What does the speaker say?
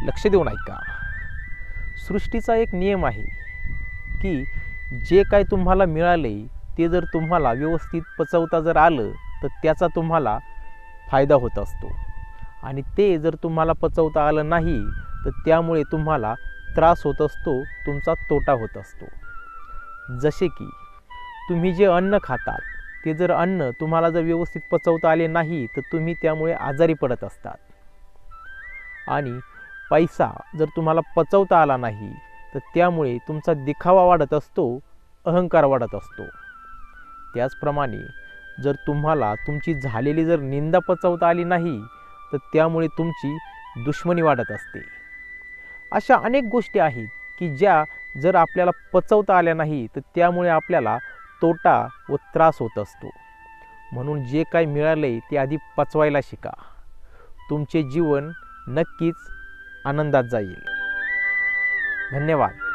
लक्ष देऊन ऐका. सृष्टीचा एक नियम आहे की जे काय तुम्हाला मिळाले ते जर तुम्हाला व्यवस्थित पचवता जर आलं तर त्याचा तुम्हाला फायदा होत असतो, आणि ते जर तुम्हाला पचवता आलं नाही तर त्यामुळे तुम्हाला त्रास होत असतो, तुमचा तोटा होत असतो. जसे की तुम्ही जे अन्न खातात ते जर अन्न तुम्हाला जर व्यवस्थित पचवता आले नाही तर तुम्ही त्यामुळे आजारी पडत असतात, आणि पैसा जर तुम्हाला पचवता आला नाही तर त्यामुळे तुमचा दिखावा वाढत असतो, अहंकार वाढत असतो. त्याचप्रमाणे जर तुम्हाला तुमची झालेली जर निंदा पचवता आली नाही तर त्यामुळे तुमची दुश्मनी वाढत असते. अशा अनेक गोष्टी आहेत की ज्या जर आपल्याला पचवता आल्या नाही तर त्यामुळे आपल्याला तोटा व त्रास होत असतो. म्हणून जे काही मिळाले ते आधी पचवायला शिका. तुमचे जीवन नक्कीच आनंदात जाईल. धन्यवाद.